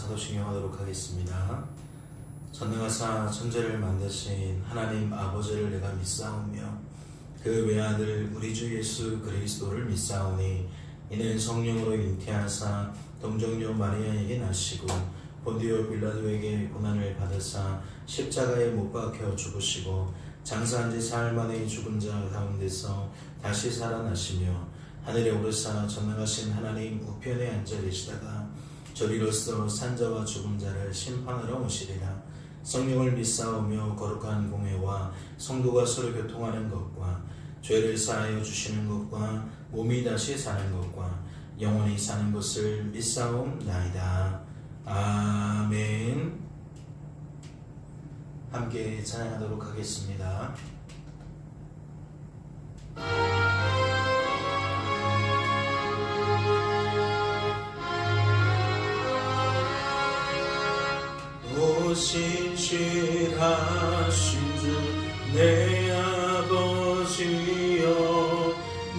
사도신경하도록 하겠습니다. 전능하사 천지를 만드신 하나님 아버지를 내가 믿사오며 그 외아들 우리 주 예수 그리스도를 믿사오니 이는 성령으로 잉태하사 동정녀 마리아에게 나시고 본디오 빌라도에게 고난을 받으사 십자가에 못 박혀 죽으시고 장사한 지 사흘 만에 죽은 자 가운데서 다시 살아나시며 하늘에 오르사 전능하신 하나님 우편에 앉아 계시다가 저리로서 산자와 죽은 자를 심판하러 오시리라. 성령을 믿사오며 거룩한 공회와 성도가 서로 교통하는 것과 죄를 사하여 주시는 것과 몸이 다시 사는 것과 영원히 사는 것을 믿사옵나이다. 아멘. 함께 찬양하도록 하겠습니다. 신실하신 주 내 아버지여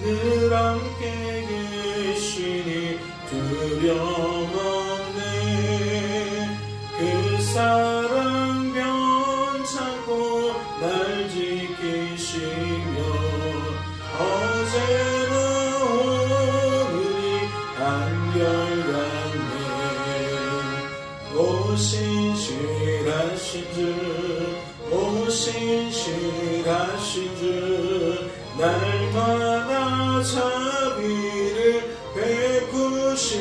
늘 함께 계시니 두려움없네. 그 사랑 변찮고 날 지키시며 어제나 오늘이 한결같네. 오 신실하신 주, 오 신실하신 주 날마다 자비를 베푸시며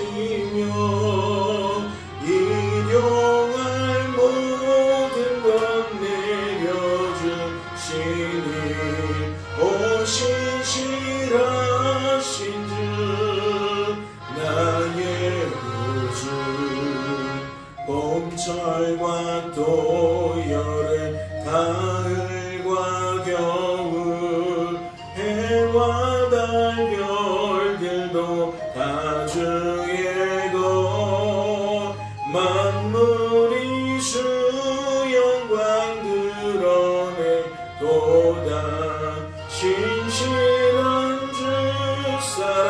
일용할 모든 것 내려주시니 오 신실하신 주 나의 구주. 봄철과 또 여름 가을과 겨울 해와 달 별들도 다 주의 것 만물이 주 영광 드러내도다. 신실한 주 사랑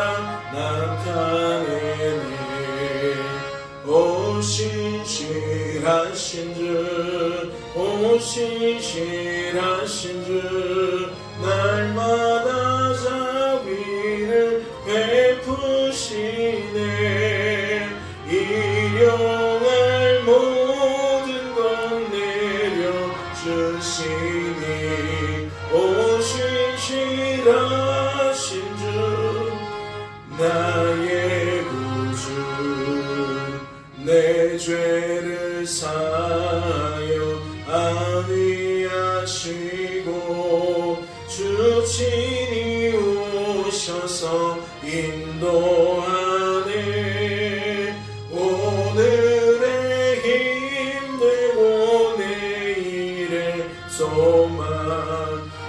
나타내네. 오 신실하신 주, 오 신실하신 주 날마다 자비를 베푸시네. 일용할 모든 것 내려주시니 오 신실하신 주 나의 구주. 내 죄를 사하여 안위하시고 주 친히 오셔서 인도하네. 오늘의 힘되고 내일의 소망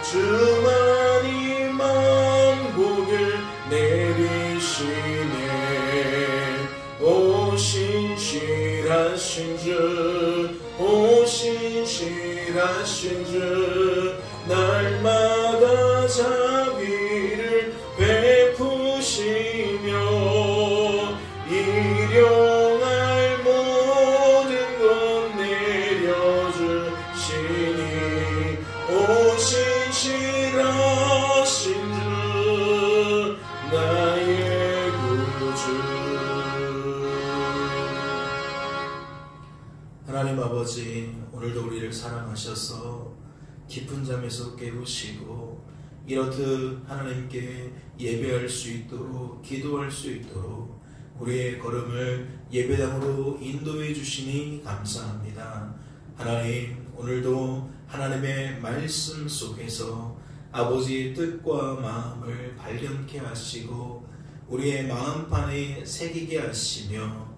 주만이 만복을 내리시네. 오 신실하신 주, 오 신실하신 주 날마다 자비를 베푸시며 일용할 모든 것 내려주시니 오 신실하신 주 나의 구주. 하나님 아버지, 오늘도 우리를 사랑하셔서 깊은 잠에서 깨우시고 이렇듯 하나님께 예배할 수 있도록 기도할 수 있도록 우리의 걸음을 예배당으로 인도해 주시니 감사합니다. 하나님, 오늘도 하나님의 말씀 속에서 아버지의 뜻과 마음을 발견케 하시고 우리의 마음판에 새기게 하시며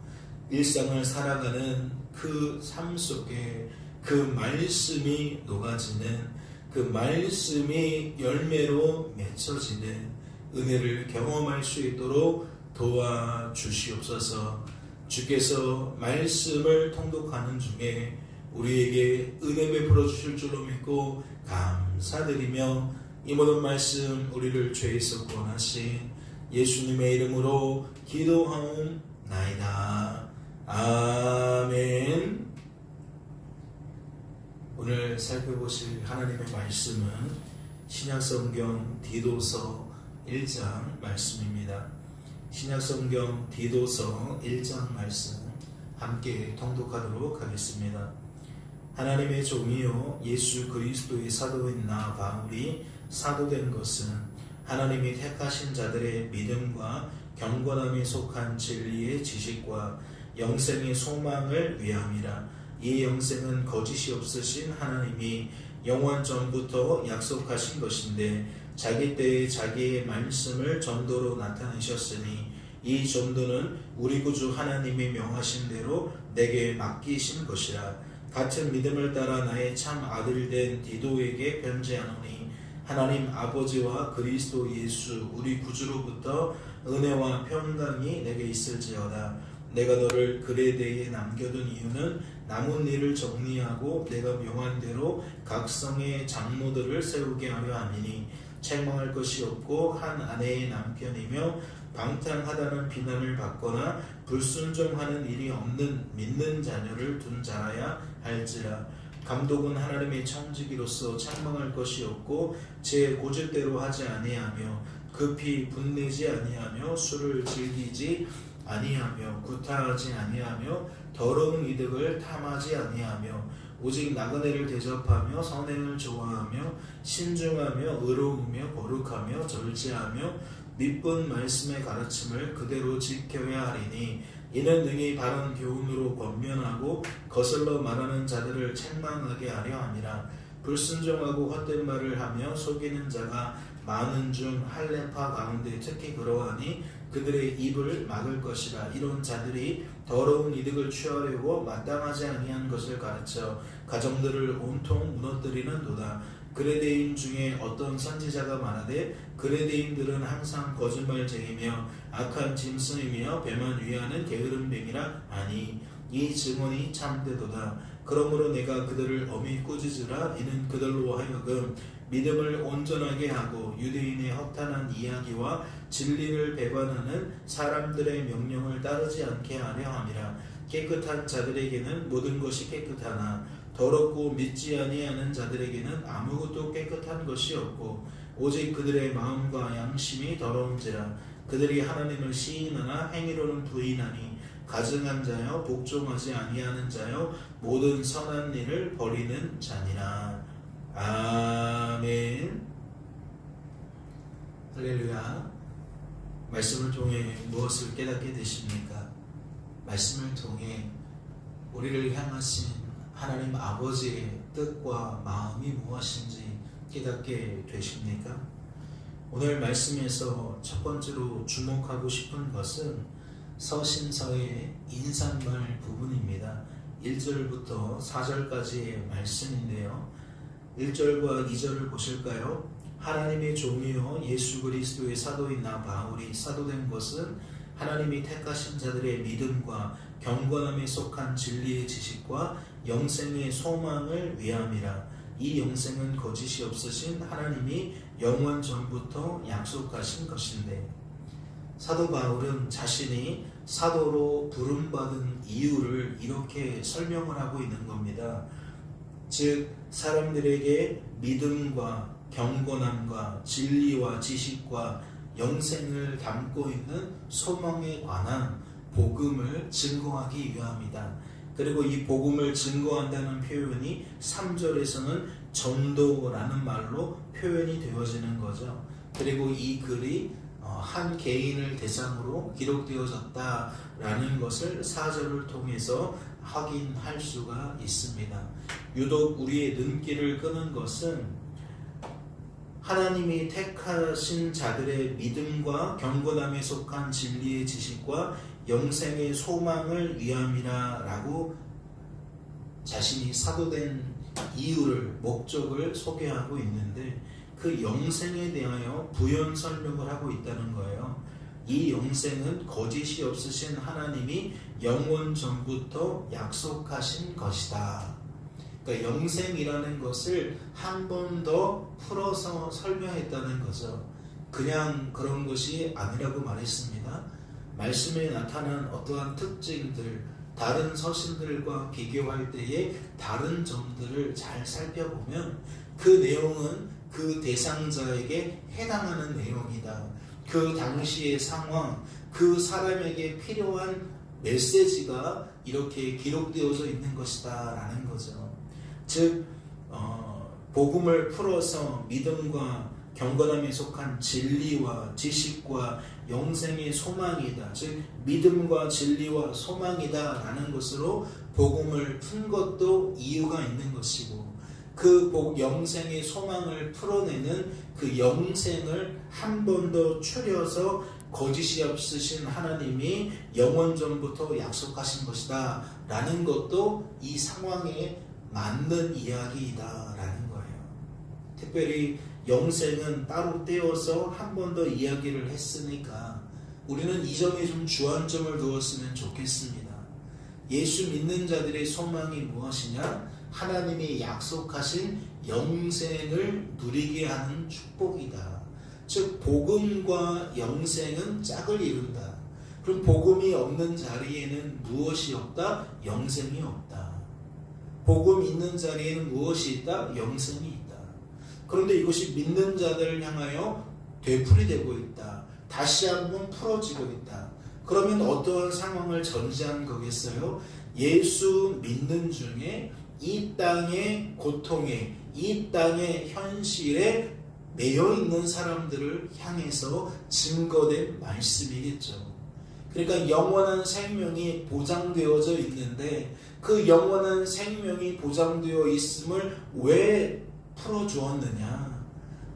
일상을 살아가는 그 삶 속에 그 말씀이 녹아지는, 그 말씀이 열매로 맺혀지는 은혜를 경험할 수 있도록 도와주시옵소서. 주께서 말씀을 통독하는 중에 우리에게 은혜 베풀어 주실 줄로 믿고 감사드리며 이 모든 말씀 우리를 죄에서 구원하신 예수님의 이름으로 기도하옵나이다. 아멘. 살펴보실 하나님의 말씀은 신약성경 디도서 1장 말씀입니다. 신약성경 디도서 1장 말씀 함께 통독하도록 하겠습니다. 하나님의 종이요 예수 그리스도의 사도인 나 바울이 사도된 것은 하나님이 택하신 자들의 믿음과 경건함에 속한 진리의 지식과 영생의 소망을 위함이라. 이 영생은 거짓이 없으신 하나님이 영원 전부터 약속하신 것인데 자기 때에 자기의 말씀을 전도로 나타내셨으니 이 전도는 우리 구주 하나님이 명하신 대로 내게 맡기신 것이라. 같은 믿음을 따라 나의 참 아들 된 디도에게 편지하노니 하나님 아버지와 그리스도 예수 우리 구주로부터 은혜와 평강이 내게 있을지어다. 내가 너를 그레데에 남겨둔 이유는 남은 일을 정리하고 내가 명한 대로 각 성의 장로들을 세우게 하려 함이니 책망할 것이 없고 한 아내의 남편이며 방탕하다는 비난을 받거나 불순종하는 일이 없는 믿는 자녀를 둔 자라야 할지라. 감독은 하나님의 청지기로서 책망할 것이 없고 제 고집대로 하지 아니하며 급히 분내지 아니하며 술을 즐기지 아니하며 구타하지 아니하며 더러운 이득을 탐하지 아니하며 오직 나그네를 대접하며 선행을 좋아하며 신중하며 의로우며 거룩하며 절제하며 믿은 말씀의 가르침을 그대로 지켜야 하리니 이는 능히 바른 교훈으로 권면하고 거슬러 말하는 자들을 책망하게 하려 함이라. 불순종하고 헛된 말을 하며 속이는 자가 많은 중 할례파 가운데 특히 그러하니 그들의 입을 막을 것이라. 이런 자들이 더러운 이득을 취하려고 마땅하지 아니한 것을 가르쳐 가정들을 온통 무너뜨리는도다. 그레데인 중에 어떤 선지자가 말하되 그레데인들은 항상 거짓말쟁이며 악한 짐승이며 배만 위하는 게으름뱅이라 하니 이 증언이 참되도다. 그러므로 내가 그들을 엄히 꾸짖으라. 이는 그들로 하여금 믿음을 온전하게 하고 유대인의 허탄한 이야기와 진리를 배반하는 사람들의 명령을 따르지 않게 하려 함이라. 깨끗한 자들에게는 모든 것이 깨끗하나 더럽고 믿지 아니하는 자들에게는 아무것도 깨끗한 것이 없고 오직 그들의 마음과 양심이 더러운지라. 그들이 하나님을 시인하나 행위로는 부인하니 가증한 자여 복종하지 아니하는 자여 모든 선한 일을 버리는 자니라. 아멘. 할렐루야. 말씀을 통해 무엇을 깨닫게 되십니까? 말씀을 통해 우리를 향하신 하나님 아버지의 뜻과 마음이 무엇인지 깨닫게 되십니까? 오늘 말씀에서 첫 번째로 주목하고 싶은 것은 서신서의 인사말 부분입니다. 1절부터 4절까지의 말씀인데요. 1절과 2절을 보실까요? 하나님의 종이요 예수 그리스도의 사도인 나 바울이 사도된 것은 하나님이 택하신 자들의 믿음과 경건함에 속한 진리의 지식과 영생의 소망을 위함이라. 이 영생은 거짓이 없으신 하나님이 영원 전부터 약속하신 것인데, 사도 바울은 자신이 사도로 부름받은 이유를 이렇게 설명을 하고 있는 겁니다. 즉 사람들에게 믿음과 경건함과 진리와 지식과 영생을 담고 있는 소망에 관한 복음을 증거하기 위함이다. 그리고 이 복음을 증거한다는 표현이 3절에서는 전도라는 말로 표현이 되어지는 거죠. 그리고 이 글이 한 개인을 대상으로 기록되어졌다라는 것을 4절을 통해서 확인할 수가 있습니다. 유독 우리의 눈길을 끄는 것은 하나님이 택하신 자들의 믿음과 경건함에 속한 진리의 지식과 영생의 소망을 위함이라 라고 자신이 사도된 이유를, 목적을 소개하고 있는데 그 영생에 대하여 부연 설명을 하고 있다는 거예요. 이 영생은 거짓이 없으신 하나님이 영원 전부터 약속하신 것이다. 그러니까 영생이라는 것을 한 번 더 풀어서 설명했다는 거죠. 그냥 그런 것이 아니라고 말했습니다. 말씀에 나타난 어떠한 특징들, 다른 서신들과 비교할 때에 다른 점들을 잘 살펴보면 그 내용은 그 대상자에게 해당하는 내용이다. 그 당시의 상황, 그 사람에게 필요한 메시지가 이렇게 기록되어져 있는 것이다 라는 거죠. 즉 복음을 풀어서 믿음과 경건함에 속한 진리와 지식과 영생의 소망이다. 즉 믿음과 진리와 소망이다 라는 것으로 복음을 푼 것도 이유가 있는 것이고, 그 영생의 소망을 풀어내는 그 영생을 한 번 더 추려서 거짓이 없으신 하나님이 영원 전부터 약속하신 것이다 라는 것도 이 상황에 맞는 이야기이다 라는 거예요. 특별히 영생은 따로 떼어서 한 번 더 이야기를 했으니까 우리는 이 점에 좀 주안점을 두었으면 좋겠습니다. 예수 믿는 자들의 소망이 무엇이냐? 하나님이 약속하신 영생을 누리게 하는 축복이다. 즉 복음과 영생은 짝을 이룬다. 그럼 복음이 없는 자리에는 무엇이 없다? 영생이 없다. 복음 있는 자리에는 무엇이 있다? 영생이 있다. 그런데 이것이 믿는 자들을 향하여 되풀이되고 있다. 다시 한번 풀어지고 있다. 그러면 어떠한 상황을 전제한 거겠어요? 예수 믿는 중에 이 땅의 고통에, 이 땅의 현실에 매여 있는 사람들을 향해서 증거된 말씀이겠죠. 그러니까 영원한 생명이 보장되어져 있는데 그 영원한 생명이 보장되어 있음을 왜 풀어주었느냐?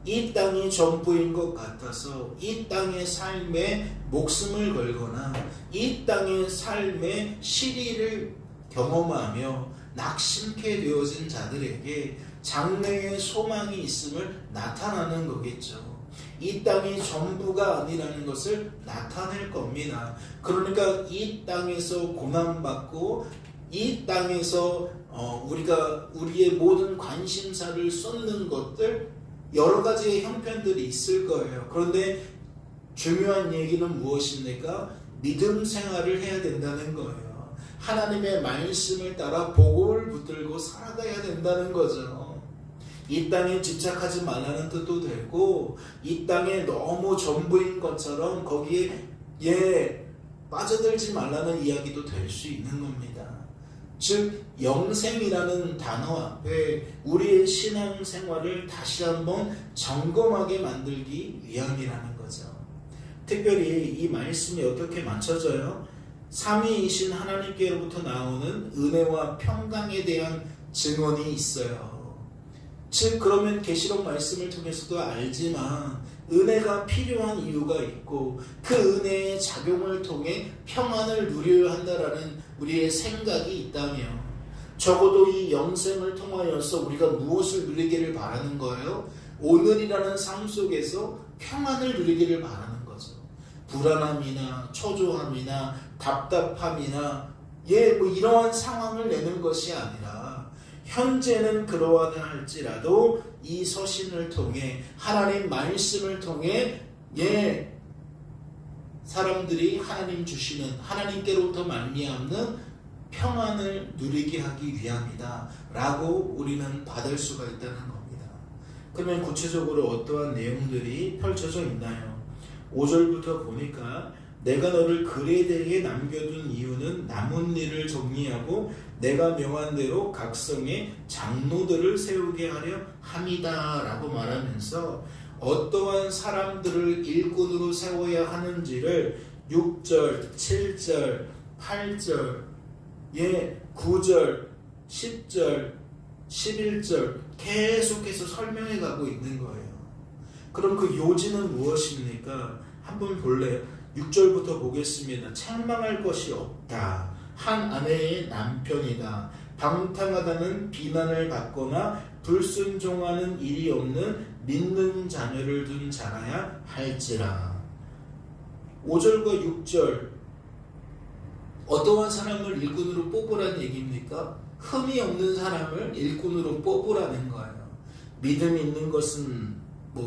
이 땅이 전부인 것 같아서 이 땅의 삶에 목숨을 걸거나 이 땅의 삶의 시리를 경험하며 낙심케 되어진 자들에게 장래의 소망이 있음을 나타나는 거겠죠. 이 땅이 전부가 아니라는 것을 나타낼 겁니다. 그러니까 이 땅에서 고난받고 이 땅에서 우리가 우리의 모든 관심사를 쏟는 것들 여러 가지의 형편들이 있을 거예요. 그런데 중요한 얘기는 무엇입니까? 믿음 생활을 해야 된다는 거예요. 하나님의 말씀을 따라 복음을 붙들고 살아가야 된다는 거죠. 이 땅에 집착하지 말라는 뜻도 되고 이 땅에 너무 전부인 것처럼 거기에 빠져들지 말라는 이야기도 될 수 있는 겁니다. 즉 영생이라는 단어 앞에 우리의 신앙생활을 다시 한번 점검하게 만들기 위함이라는 거죠. 특별히 이 말씀이 어떻게 맞춰져요? 삼위이신 하나님께로부터 나오는 은혜와 평강에 대한 증언이 있어요. 즉 그러면 계시록 말씀을 통해서도 알지만 은혜가 필요한 이유가 있고 그 은혜의 작용을 통해 평안을 누려야 한다라는 우리의 생각이 있다면 적어도 이 영생을 통하여서 우리가 무엇을 누리기를 바라는 거예요? 오늘이라는 삶 속에서 평안을 누리기를 바라는 거죠. 불안함이나 초조함이나 답답함이나 이러한 상황을 내는 것이 아니라 현재는 그러하다 할지라도 이 서신을 통해 하나님 말씀을 통해 사람들이 하나님 주시는 하나님께로부터 말미암는 평안을 누리게 하기 위함이다 라고 우리는 받을 수가 있다는 겁니다. 그러면 구체적으로 어떠한 내용들이 펼쳐져 있나요? 5절부터 보니까 내가 너를 그레데에 남겨둔 이유는 남은 일을 정리하고 내가 명한 대로 각 성에 장로들을 세우게 하려 함이다 라고 말하면서 어떠한 사람들을 일꾼으로 세워야 하는지를 6절, 7절, 8절, 9절, 10절, 11절 계속해서 설명해 가고 있는 거예요. 그럼 그 요지는 무엇입니까? 한번 볼래요? 6절부터 보겠습니다. 책망할 것이 없다. 한 아내의 남편이다. 방탕하다는 비난을 받거나 불순종하는 일이 없는 믿는 자녀를 둔 자라야 할지라. 5절과 6절 어떠한 사람을 일꾼으로 뽑으라는 얘기입니까? 흠이 없는 사람을 일꾼으로 뽑으라는 거예요. 믿음 있는 것은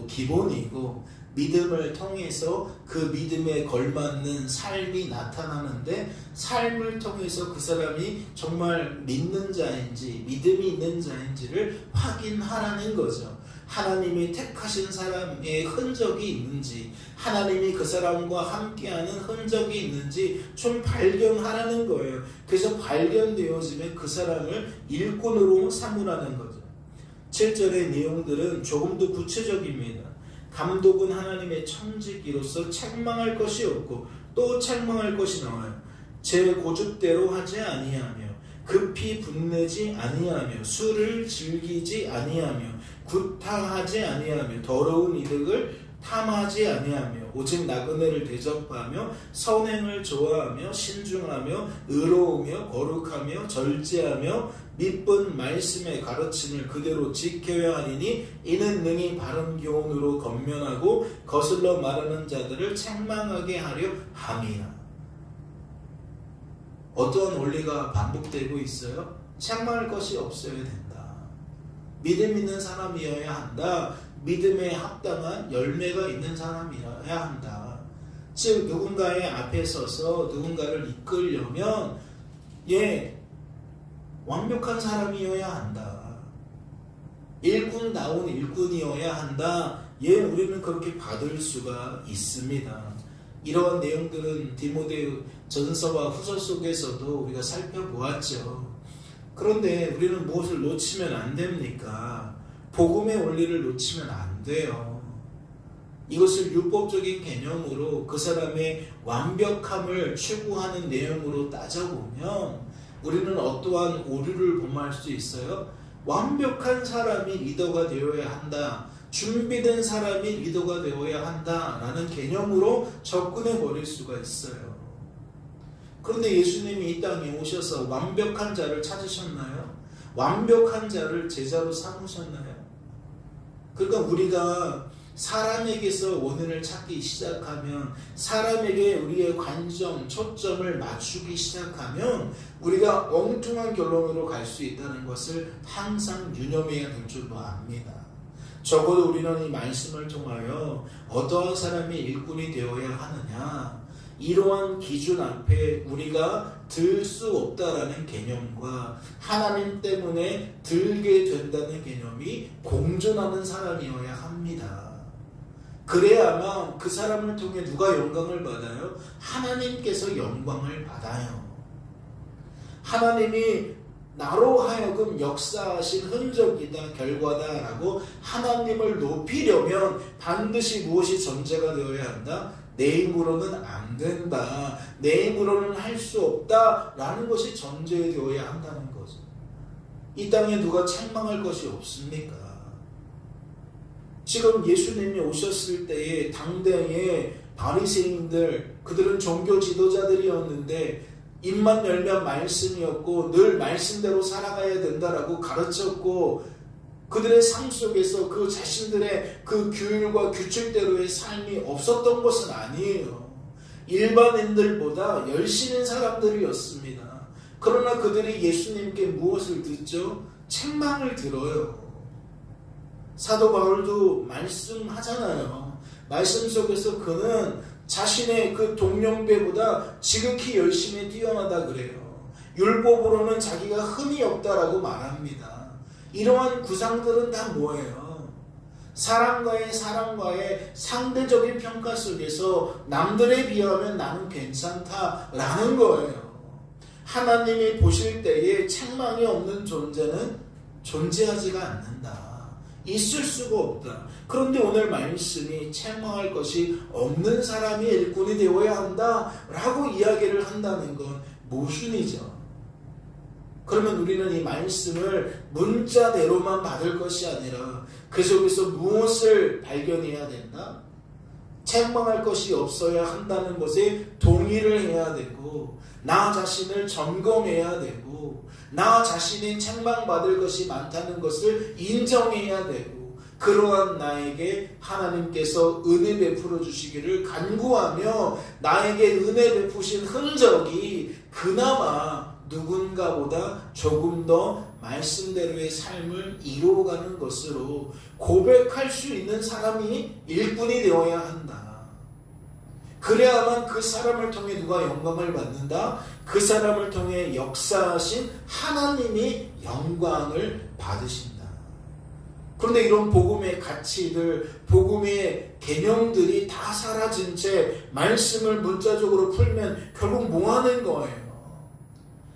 기본이고 믿음을 통해서 그 믿음에 걸맞는 삶이 나타나는데, 삶을 통해서 그 사람이 정말 믿는 자인지 믿음이 있는 자인지를 확인하라는 거죠. 하나님이 택하신 사람의 흔적이 있는지, 하나님이 그 사람과 함께하는 흔적이 있는지 좀 발견하라는 거예요. 그래서 발견되어지면 그 사람을 일꾼으로 삼으라는 거죠. 7절의 내용들은 조금 더 구체적입니다. 감독은 하나님의 청지기로서 책망할 것이 없고 또 책망할 것이 나와요. 제 고집대로 하지 아니하며 급히 분내지 아니하며 술을 즐기지 아니하며 구타하지 아니하며 더러운 이득을 탐하지 아니하며 오직 나그네를 대접하며 선행을 좋아하며 신중하며 의로우며 거룩하며 절제하며 믿은 말씀의 가르침을 그대로 지켜야 하리니 이는 능히 바른 교훈으로 건면하고 거슬러 말하는 자들을 책망하게 하려 함이라. 어떠한 원리가 반복되고 있어요? 책망할 것이 없어야 된다. 믿음 있는 사람이어야 한다. 믿음에 합당한 열매가 있는 사람이어야 한다. 즉 누군가의 앞에 서서 누군가를 이끌려면 완벽한 사람이어야 한다. 일꾼다운 일꾼이어야 한다. 우리는 그렇게 받을 수가 있습니다. 이러한 내용들은 디모데 전서와 후서 속에서도 우리가 살펴보았죠. 그런데 우리는 무엇을 놓치면 안 됩니까? 복음의 원리를 놓치면 안 돼요. 이것을 율법적인 개념으로 그 사람의 완벽함을 추구하는 내용으로 따져보면 우리는 어떠한 오류를 범할 수 있어요? 완벽한 사람이 리더가 되어야 한다. 준비된 사람이 리더가 되어야 한다라는 개념으로 접근해 버릴 수가 있어요. 그런데 예수님이 이 땅에 오셔서 완벽한 자를 찾으셨나요? 완벽한 자를 제자로 삼으셨나요? 그러니까 우리가 사람에게서 원인을 찾기 시작하면, 사람에게 우리의 관점, 초점을 맞추기 시작하면 우리가 엉뚱한 결론으로 갈 수 있다는 것을 항상 유념해야 될 줄로 압니다. 적어도 우리는 이 말씀을 통하여 어떠한 사람이 일꾼이 되어야 하느냐, 이러한 기준 앞에 우리가 들 수 없다라는 개념과 하나님 때문에 들게 된다는 개념이 공존하는 사람이어야 합니다. 그래야만 그 사람을 통해 누가 영광을 받아요? 하나님께서 영광을 받아요. 하나님이 나로 하여금 역사하신 흔적이다, 결과다라고 하나님을 높이려면 반드시 무엇이 전제가 되어야 한다? 내 힘으로는 안 된다, 내 힘으로는 할 수 없다 라는 것이 전제되어야 한다는 거죠. 이 땅에 누가 책망할 것이 없습니까? 지금 예수님이 오셨을 때에 당대의 바리새인들, 그들은 종교 지도자들이었는데 입만 열면 말씀이었고 늘 말씀대로 살아가야 된다라고 가르쳤고, 그들의 삶 속에서 그 자신들의 그 규율과 규칙대로의 삶이 없었던 것은 아니에요. 일반인들보다 열심인 사람들이었습니다. 그러나 그들이 예수님께 무엇을 듣죠? 책망을 들어요. 사도 바울도 말씀하잖아요. 말씀 속에서 그는 자신의 그 동년배보다 지극히 열심히 뛰어나다 그래요. 율법으로는 자기가 흠이 없다라고 말합니다. 이러한 구상들은 다 뭐예요? 사람과의 상대적인 평가 속에서 남들에 비하면 나는 괜찮다라는 거예요. 하나님이 보실 때에 책망이 없는 존재는 존재하지가 않는다. 있을 수가 없다. 그런데 오늘 말씀이 책망할 것이 없는 사람이 일꾼이 되어야 한다 라고 이야기를 한다는 건 모순이죠. 그러면 우리는 이 말씀을 문자대로만 받을 것이 아니라 그 속에서 무엇을 발견해야 된다? 책망할 것이 없어야 한다는 것에 동의를 해야 되고, 나 자신을 점검해야 되고, 나 자신이 책망받을 것이 많다는 것을 인정해야 되고, 그러한 나에게 하나님께서 은혜 베풀어 주시기를 간구하며 나에게 은혜 베푸신 흔적이 그나마 누군가보다 조금 더 말씀대로의 삶을 이루어가는 것으로 고백할 수 있는 사람이 일꾼이 되어야 한다. 그래야만 그 사람을 통해 누가 영광을 받는다? 그 사람을 통해 역사하신 하나님이 영광을 받으신다. 그런데 이런 복음의 가치들, 복음의 개념들이 다 사라진 채 말씀을 문자적으로 풀면 결국 뭐 하는 거예요?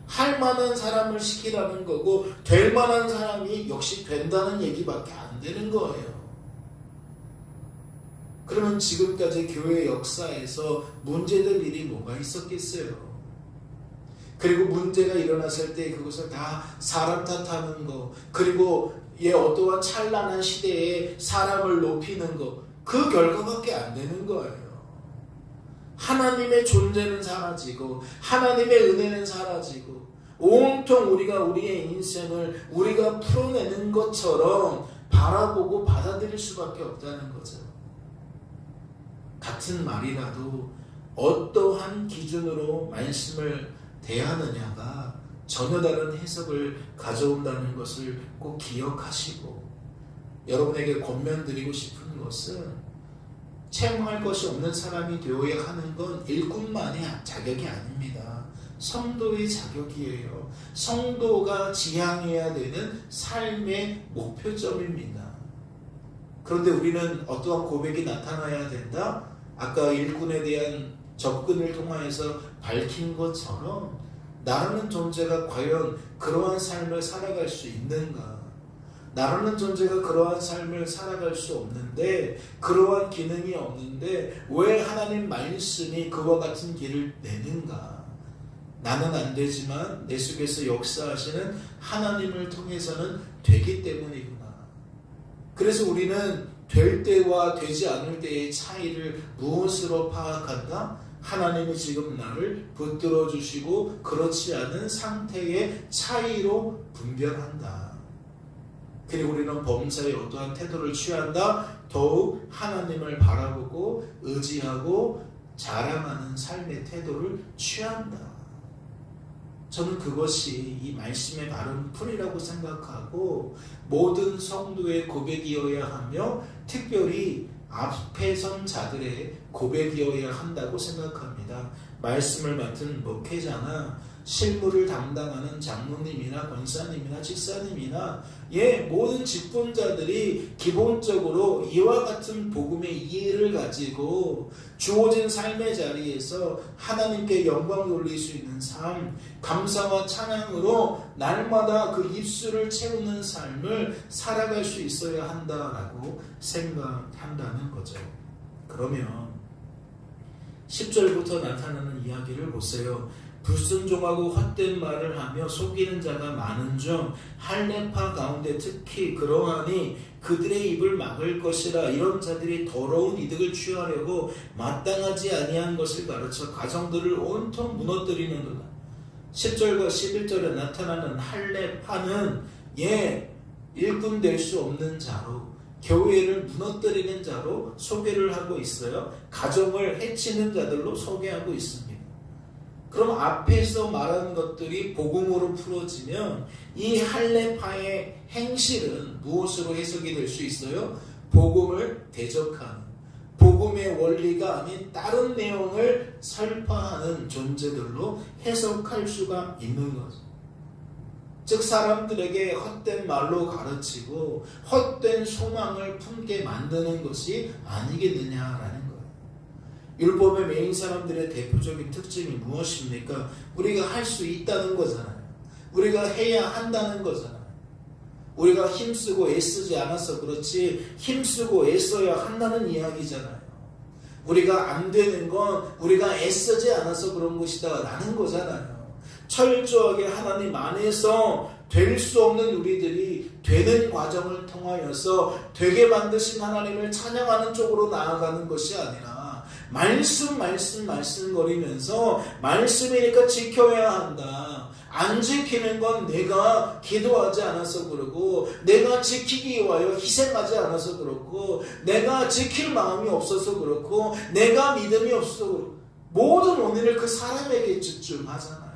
할 만한 사람을 시키라는 거고 될 만한 사람이 역시 된다는 얘기밖에 안 되는 거예요. 그러면 지금까지 교회 역사에서 문제될 일이 뭐가 있었겠어요? 그리고 문제가 일어났을 때 그것을 다 사람 탓하는 거, 그리고 어떠한 찬란한 시대에 사람을 높이는 거, 그 결과밖에 안 되는 거예요. 하나님의 존재는 사라지고 하나님의 은혜는 사라지고 온통 우리가 우리의 인생을 우리가 풀어내는 것처럼 바라보고 받아들일 수밖에 없다는 거죠. 같은 말이라도 어떠한 기준으로 말씀을 대하느냐가 전혀 다른 해석을 가져온다는 것을 꼭 기억하시고, 여러분에게 권면드리고 싶은 것은 채용할 것이 없는 사람이 되어야 하는 건 일꾼만의 자격이 아닙니다. 성도의 자격이에요. 성도가 지향해야 되는 삶의 목표점입니다. 그런데 우리는 어떠한 고백이 나타나야 된다? 아까 일꾼에 대한 접근을 통하여서 밝힌 것처럼 나라는 존재가 과연 그러한 삶을 살아갈 수 있는가? 나라는 존재가 그러한 삶을 살아갈 수 없는데, 그러한 기능이 없는데 왜 하나님 말씀이 그와 같은 길을 내는가? 나는 안 되지만 내 속에서 역사하시는 하나님을 통해서는 되기 때문이구나. 그래서 우리는 될 때와 되지 않을 때의 차이를 무엇으로 파악한다? 하나님이 지금 나를 붙들어 주시고 그렇지 않은 상태의 차이로 분별한다. 그리고 우리는 범사에 어떠한 태도를 취한다? 더욱 하나님을 바라보고 의지하고 자랑하는 삶의 태도를 취한다. 저는 그것이 이 말씀의 바른 풀이라고 생각하고, 모든 성도의 고백이어야 하며 특별히 앞에 선 자들의 고백이어야 한다고 생각합니다. 말씀을 맡은 목회자나 실무를 담당하는 장로님이나 권사님이나 집사님이나 모든 직분자들이 기본적으로 이와 같은 복음의 이해를 가지고 주어진 삶의 자리에서 하나님께 영광 돌릴 수 있는 삶, 감사와 찬양으로 날마다 그 입술을 채우는 삶을 살아갈 수 있어야 한다라고 생각한다는 거죠. 그러면 10절부터 나타나는 이야기를 보세요. 불순종하고 헛된 말을 하며 속이는 자가 많은 중 할례파 가운데 특히 그러하니 그들의 입을 막을 것이라. 이런 자들이 더러운 이득을 취하려고 마땅하지 아니한 것을 가르쳐 가정들을 온통 무너뜨리는도다. 10절과 11절에 나타나는 할례파는 일꾼 될 수 없는 자로, 교회를 무너뜨리는 자로 소개를 하고 있어요. 가정을 해치는 자들로 소개하고 있습니다. 그럼 앞에서 말한 것들이 복음으로 풀어지면 이 할례파의 행실은 무엇으로 해석이 될 수 있어요? 복음을 대적하는, 복음의 원리가 아닌 다른 내용을 설파하는 존재들로 해석할 수가 있는 거죠. 즉 사람들에게 헛된 말로 가르치고 헛된 소망을 품게 만드는 것이 아니겠느냐라는 거예요. 율법의 메인 사람들의 대표적인 특징이 무엇입니까? 우리가 할 수 있다는 거잖아요. 우리가 해야 한다는 거잖아요. 우리가 힘쓰고 애쓰지 않아서 그렇지 힘쓰고 애써야 한다는 이야기잖아요. 우리가 안 되는 건 우리가 애쓰지 않아서 그런 것이다 라는 거잖아요. 철저하게 하나님 안에서 될 수 없는 우리들이 되는 과정을 통하여서 되게 만드신 하나님을 찬양하는 쪽으로 나아가는 것이 아니라 말씀거리면서 말씀이니까 지켜야 한다. 안 지키는 건 내가 기도하지 않아서 그러고, 내가 지키기 위하여 희생하지 않아서 그렇고, 내가 지킬 마음이 없어서 그렇고, 내가 믿음이 없어서 그렇고, 모든 원인을 그 사람에게 집중하잖아요.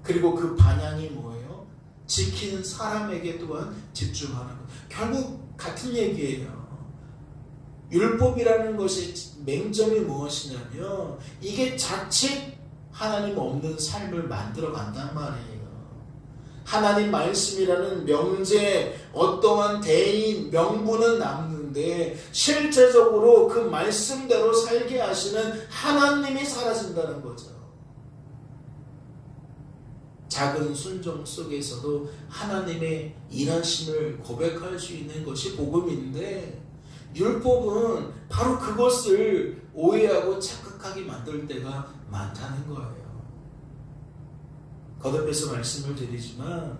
그리고 그 반향이 뭐예요? 지키는 사람에게 또한 집중하는 것. 결국 같은 얘기예요. 율법이라는 것의 맹점이 무엇이냐면 이게 자칫 하나님 없는 삶을 만들어 간단 말이에요. 하나님 말씀이라는 명제, 어떠한 대인, 명분은 남는데 실제적으로 그 말씀대로 살게 하시는 하나님이 사라진다는 거죠. 작은 순종 속에서도 하나님의 일하심을 고백할 수 있는 것이 복음인데 율법은 바로 그것을 오해하고 착각하게 만들 때가 많다는 거예요. 거듭해서 말씀을 드리지만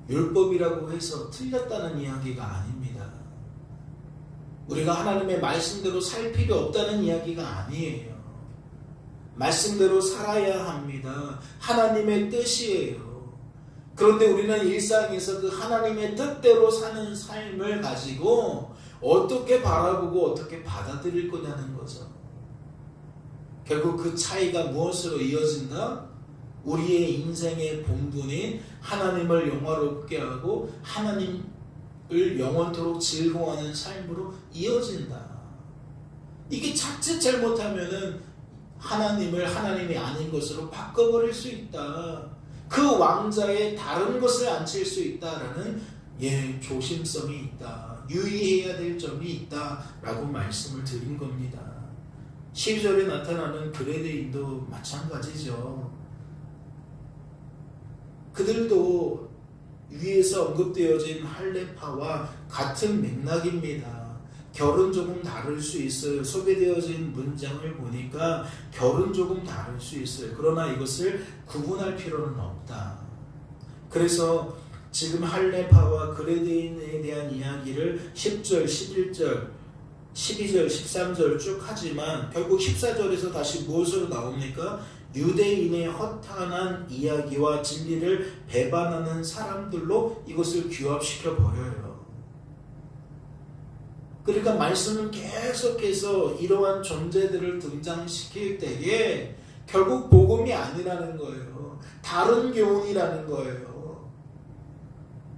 율법이라고 해서 틀렸다는 이야기가 아닙니다. 우리가 하나님의 말씀대로 살 필요 없다는 이야기가 아니에요. 말씀대로 살아야 합니다. 하나님의 뜻이에요. 그런데 우리는 일상에서 그 하나님의 뜻대로 사는 삶을 가지고 어떻게 바라보고 어떻게 받아들일 거냐는 거죠. 결국 그 차이가 무엇으로 이어진다? 우리의 인생의 본분인 하나님을 영화롭게 하고 하나님을 영원토록 즐거워하는 삶으로 이어진다. 이게 자칫 잘못하면은 하나님을 하나님이 아닌 것으로 바꿔버릴 수 있다. 그 왕자에 다른 것을 앉힐 수 있다라는 조심성이 있다. 유의해야 될 점이 있다라고 말씀을 드린 겁니다. 12절에 나타나는 그레데인도 마찬가지죠. 그들도 위에서 언급되어진 할례파와 같은 맥락입니다. 결은 조금 다를 수 있어요. 소개되어진 문장을 보니까 결은 조금 다를 수 있어요. 그러나 이것을 구분할 필요는 없다. 그래서 지금 할례파와 그레데인에 대한 이야기를 10절, 11절, 12절, 13절 쭉 하지만 결국 14절에서 다시 무엇으로 나옵니까? 유대인의 허탄한 이야기와 진리를 배반하는 사람들로 이것을 규합시켜 버려요. 그러니까 말씀은 계속해서 이러한 존재들을 등장시킬 때에 결국 복음이 아니라는 거예요. 다른 교훈이라는 거예요.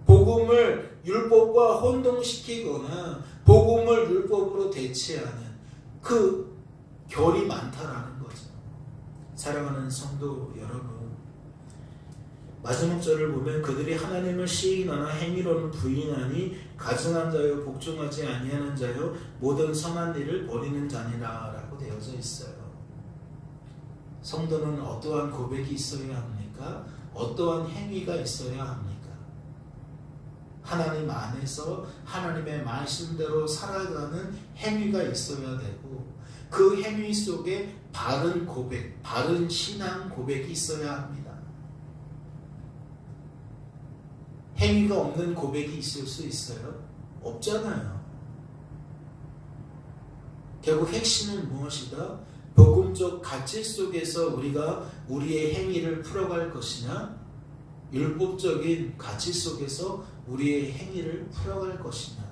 복음을 율법과 혼동시키거나 복음을 율법으로 대체하는 그 결이 많다라는 거죠. 사랑하는 성도 여러분, 마지막 절을 보면 그들이 하나님을 시인하나 행위로는 부인하니 가증한 자요 복종하지 아니하는 자요 모든 선한 일을 버리는 자니라 라고 되어져 있어요. 성도는 어떠한 고백이 있어야 합니까? 어떠한 행위가 있어야 합니까? 하나님 안에서 하나님의 말씀대로 살아가는 행위가 있어야 되고 그 행위 속에 바른 고백, 바른 신앙 고백이 있어야 합니다. 행위가 없는 고백이 있을 수 있어요? 없잖아요. 결국 핵심은 무엇이다? 복음적 가치 속에서 우리가 우리의 행위를 풀어갈 것이냐, 율법적인 가치 속에서 우리의 행위를 풀어갈 것이냐.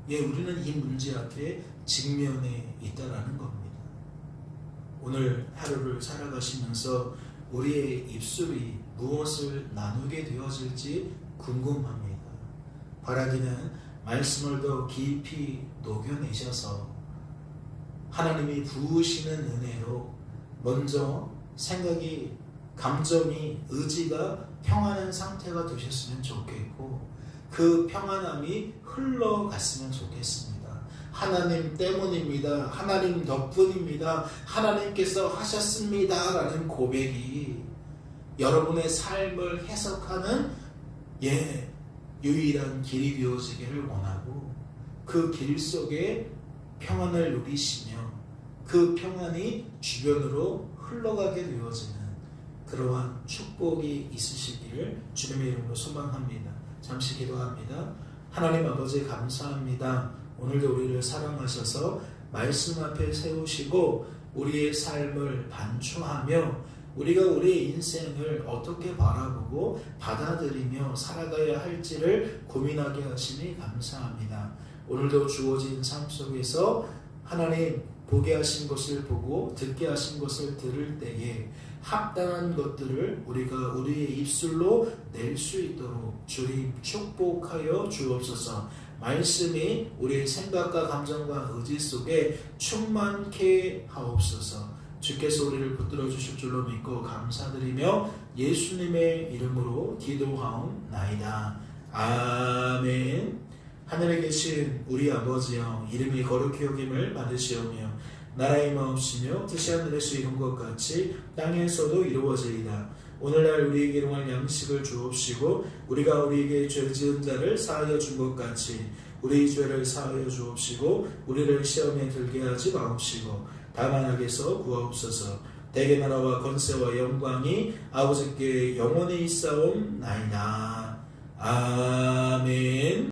우리는 이 문제 앞에 직면해 있다라는 겁니다. 오늘 하루를 살아가시면서 우리의 입술이 무엇을 나누게 되어질지 궁금합니다. 바라기는 말씀을 더 깊이 녹여내셔서 하나님이 부으시는 은혜로 먼저 생각이, 감정이, 의지가 평안한 상태가 되셨으면 좋겠고 그 평안함이 흘러갔으면 좋겠습니다. 하나님 때문입니다. 하나님 덕분입니다. 하나님께서 하셨습니다. 라는 고백이 여러분의 삶을 해석하는 유일한 길이 되어지기를 원하고 그 길 속에 평안을 누리시며 그 평안이 주변으로 흘러가게 되어지는 그러한 축복이 있으시기를 주님의 이름으로 소망합니다. 잠시 기도합니다. 하나님 아버지 감사합니다. 오늘도 우리를 사랑하셔서 말씀 앞에 세우시고 우리의 삶을 반추하며 우리가 우리의 인생을 어떻게 바라보고 받아들이며 살아가야 할지를 고민하게 하시니 감사합니다. 오늘도 주어진 삶 속에서 하나님 보게 하신 것을 보고 듣게 하신 것을 들을 때에 합당한 것들을 우리가 우리의 입술로 낼 수 있도록 주님 축복하여 주옵소서. 말씀이 우리의 생각과 감정과 의지 속에 충만케 하옵소서. 주께서 우리를 붙들어 주실 줄로 믿고 감사드리며 예수님의 이름으로 기도하옵나이다. 아멘. 하늘에 계신 우리 아버지여, 이름이 거룩히 여김을 받으시오며 나라의 마옵시며 뜻이 하늘에서 이룬 것 같이 땅에서도 이루어지이다. 오늘날 우리에게 일용할 양식을 주옵시고 우리가 우리에게 죄 지은 자를 사하여 준 것 같이 우리 죄를 사하여 주옵시고 우리를 시험에 들게 하지 마옵시고 다만 악에서 구하옵소서. 대개 나라와 권세와 영광이 아버지께 영원히 있사옵나이다. 아멘.